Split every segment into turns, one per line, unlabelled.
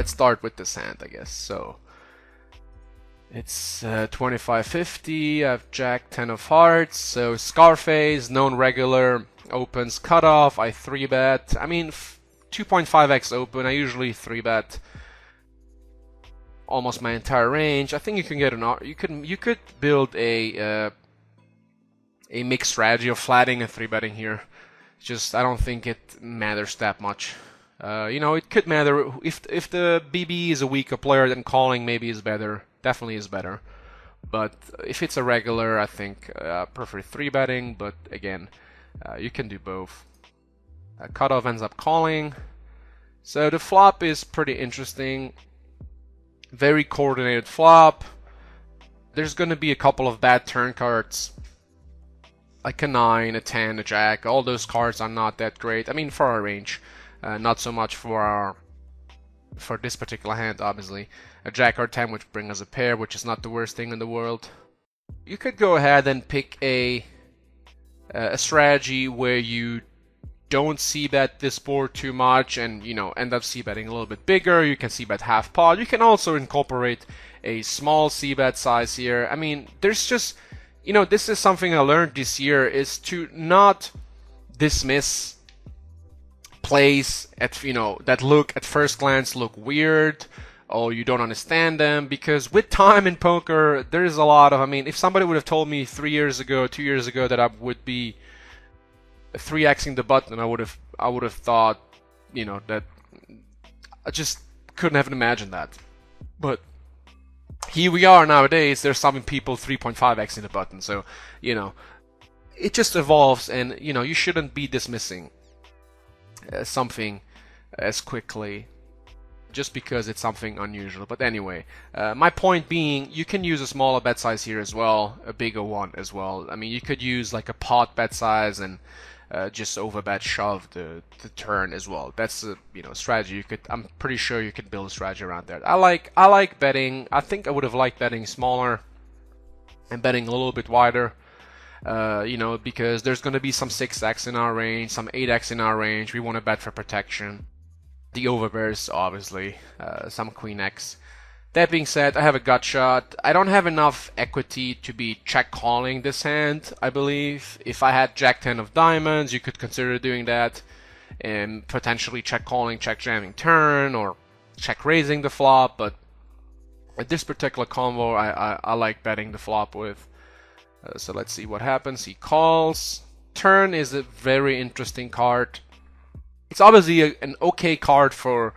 let's start with this hand, I guess. So it's 25-50. I have Jack 10 of hearts. So Scarface, known regular, opens cutoff. I 3-bet. I mean, 2.5x open. I usually 3-bet almost my entire range. I think you can get an you could build a mixed strategy of flatting and 3-betting here. Just I don't think it matters that much. You know, it could matter if the BB is a weaker player, then calling maybe is better. Definitely is better. But if it's a regular, I think I prefer 3-betting. But again, you can do both. Cutoff ends up calling. So the flop is pretty interesting. Very coordinated flop. There's going to be a couple of bad turn cards. Like a 9, a 10, a Jack. All those cards are not that great. I mean, for our range. Not so much for this particular hand, obviously. A Jack or 10 which bring us a pair, which is not the worst thing in the world. You could go ahead and pick a strategy where you don't c-bet this board too much and, you know, end up c-betting a little bit bigger. You can c-bet half pot. You can also incorporate a small c-bet size here. I mean, there's just, you know, this is something I learned this year, is to not dismiss plays at, you know, that look at first glance look weird or you don't understand them, because with time in poker there's a lot of, I mean, if somebody would have told me 3 years ago, 2 years ago that I would be 3xing the button, I would have thought, you know, that I just couldn't have imagined that. But here we are nowadays. There's some people 3.5xing the button, so, you know, it just evolves, and, you know, you shouldn't be dismissing something as quickly just because it's something unusual. But anyway, my point being, you can use a smaller bet size here as well, a bigger one as well. I mean, you could use like a pot bet size and just overbet shove the turn as well. That's a, you know, strategy you could, I'm pretty sure you could build a strategy around that. I like betting. I think I would have liked betting smaller and betting a little bit wider. You know, because there's going to be some 6x in our range, some 8x in our range. We want to bet for protection. The overbears, obviously, some queen x. That being said, I have a gut shot. I don't have enough equity to be check calling this hand, I believe. If I had Jack 10 of diamonds, you could consider doing that and potentially check calling, check jamming turn, or check raising the flop. But at this particular combo, I like betting the flop with. So let's see what happens. He calls. Turn is a very interesting card. It's obviously an okay card for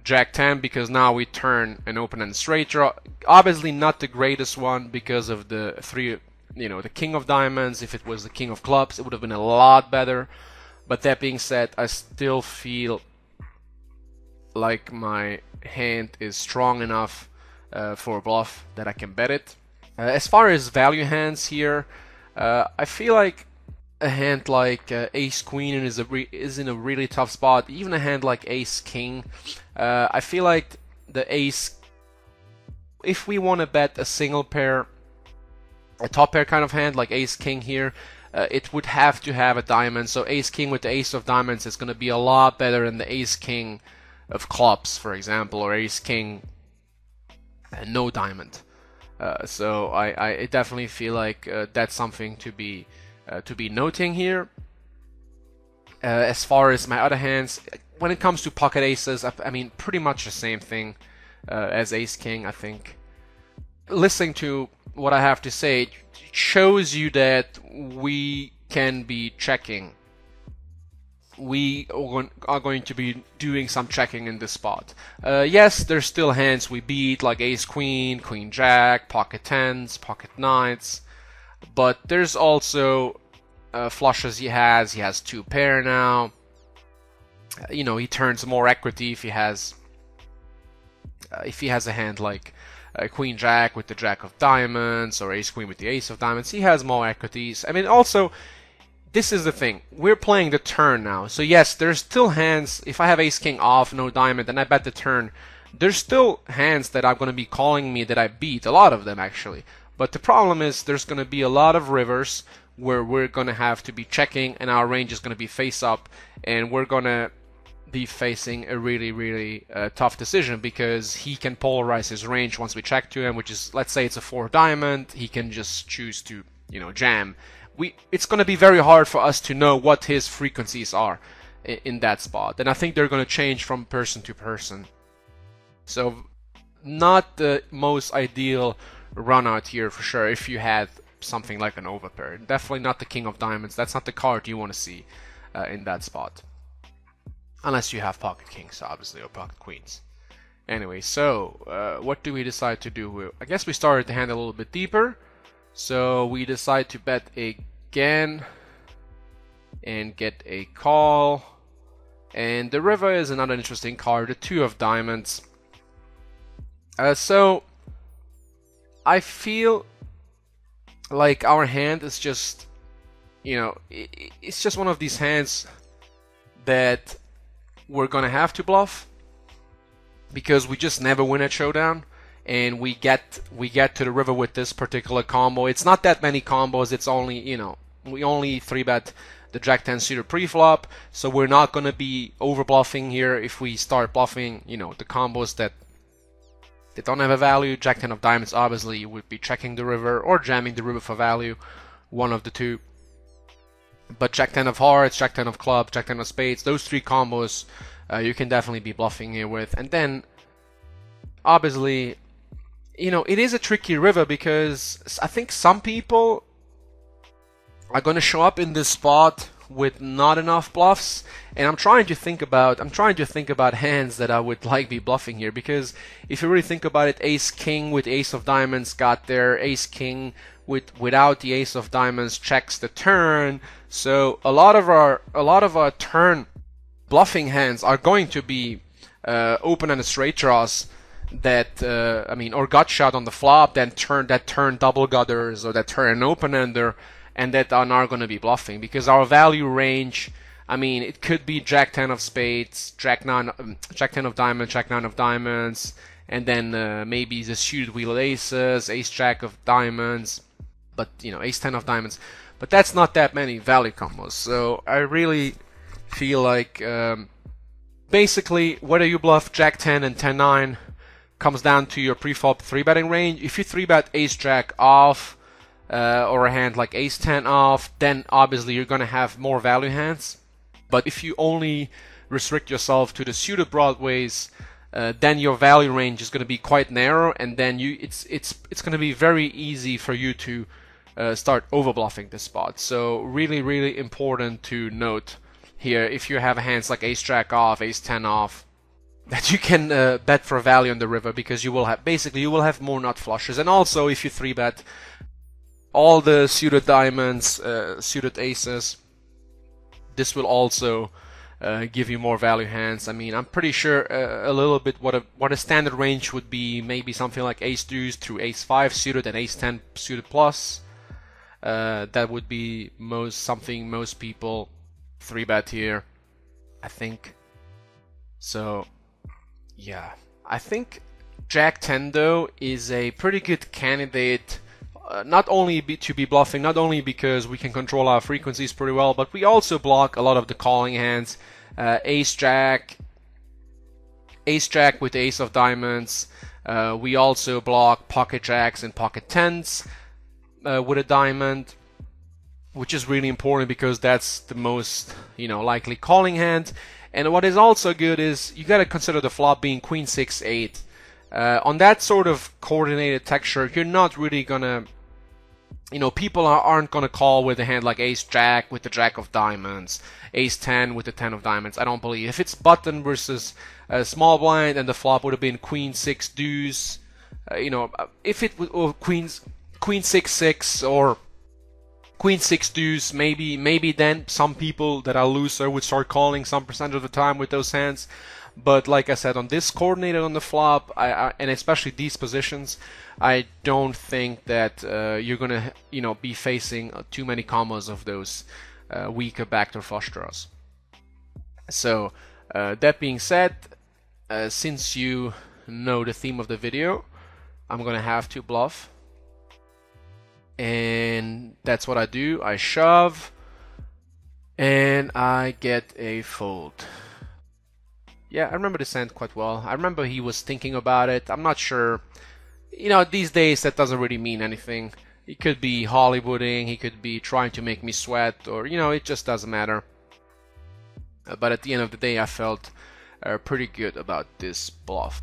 Jack 10 because now we turn an open and straight draw. Obviously not the greatest one because of the the king of diamonds. If it was the king of clubs, it would have been a lot better. But that being said, I still feel like my hand is strong enough for a bluff that I can bet it. As far as value hands here, I feel like a hand like Ace Queen is in a really tough spot. Even a hand like Ace King, I feel like the Ace, if we want to bet a single pair, a top pair kind of hand like Ace King here, it would have to have a diamond. So Ace King with the Ace of diamonds is going to be a lot better than the Ace King of clubs, for example, or Ace King no diamond. So I definitely feel like that's something to be noting here. As far as my other hands, when it comes to pocket aces, I mean pretty much the same thing as Ace King. I think listening to what I have to say shows you that we can be checking. We are going to be doing some checking in this spot. Yes, there's still hands we beat, like Ace Queen, Queen Jack, pocket tens, pocket nines, but there's also flushes he has. He has two pair now. You know, he turns more equity if he has a hand like Queen Jack with the Jack of diamonds or Ace Queen with the Ace of diamonds. He has more equities. I mean, also, this is the thing. We're playing the turn now. So yes, there's still hands. If I have Ace King off, no diamond, and I bet the turn, there's still hands that are going to be calling me that I beat. A lot of them, actually. But the problem is there's going to be a lot of rivers where we're going to have to be checking, and our range is going to be face up, and we're going to be facing a really tough decision, because he can polarize his range once we check to him, which is, let's say it's a 4 diamond, he can just choose to, you know, jam. It's going to be very hard for us to know what his frequencies are in that spot, and I think they're going to change from person to person. So not the most ideal run out here for sure if you had something like an overpair. Definitely not the king of diamonds. That's not the card you want to see in that spot. Unless you have pocket kings, obviously, or pocket queens. Anyway, so what do we decide to do? I guess we started the hand a little bit deeper. So we decide to bet again and get a call. And the river is another interesting card, the 2 of diamonds. So I feel like our hand is just, you know, it's just one of these hands that we're gonna have to bluff, because we just never win at showdown, and we get to the river with this particular combo. It's not that many combos. It's only, you know, we only 3-bet the Jack 10 suited pre-flop, so we're not gonna be over bluffing here. If we start bluffing, you know, the combos that they don't have a value, Jack 10 of diamonds, obviously you would be checking the river or jamming the river for value, one of the two. But Jack 10 of hearts, Jack 10 of clubs, Jack 10 of spades, those 3 combos you can definitely be bluffing here with. And then, obviously, you know, it is a tricky river, because I think some people are going to show up in this spot with not enough bluffs, and I'm trying to think about hands that I would like be bluffing here, because if you really think about it, ace king with ace of diamonds got there, ace king without the ace of diamonds checks the turn. So a lot of our turn bluffing hands are going to be open and straight draws that I mean, or gut shot on the flop, then turn double gutters, or that turn an open ender, and that are not going to be bluffing, because our value range, I mean, it could be Jack 10 of spades, Jack 10 of diamonds, Jack 9 of diamonds, and then maybe the suited wheel aces, ace Jack of diamonds, but you know, ace 10 of diamonds. But that's not that many value combos. So I really feel like basically whether you bluff Jack 10 and 10-9 comes down to your pre-flop 3-betting range. If you 3-bet ace Jack off, or a hand like ace 10 off, then obviously you're going to have more value hands. But if you only restrict yourself to the suited broadways, then your value range is going to be quite narrow, and then it's going to be very easy for you to start overbluffing this spot. So really important to note here, if you have hands like ace Jack off, ace 10 off, that you can bet for value on the river, because you will have more nut flushes. And also, if you 3-bet all the suited diamonds, suited aces, this will also give you more value hands. I mean, I'm pretty sure a little bit what a standard range would be, maybe something like ace deuce through ace 5 suited and ace 10 suited plus. That would be something most people 3-bet here, I think. So yeah, I think Jack 10 though is a pretty good candidate. Not only to be bluffing, not only because we can control our frequencies pretty well, but we also block a lot of the calling hands. Ace Jack with ace of diamonds. We also block pocket jacks and pocket tens with a diamond, which is really important because that's the most, you know, likely calling hand. And what is also good is you got to consider the flop being queen 6-8. On that sort of coordinated texture, you're not really gonna, you know, people aren't going to call with a hand like ace jack with the jack of diamonds, ace 10 with the 10 of diamonds. I don't believe. If it's button versus small blind and the flop would have been queen 6 deuce, you know, if it was queen 6-6 or queen 6 deuce, maybe then some people that are looser would start calling some percentage of the time with those hands. But like I said, on this coordinated on the flop, and especially these positions, I don't think that you're gonna, you know, be facing too many combos of those weaker backdoor flush draws. So that being said, since you know the theme of the video, I'm gonna have to bluff, and that's what I do. I shove, and I get a fold. Yeah, I remember this end quite well. I remember he was thinking about it. I'm not sure. You know, these days that doesn't really mean anything. He could be Hollywooding, he could be trying to make me sweat, or, you know, it just doesn't matter. But at the end of the day, I felt pretty good about this bluff.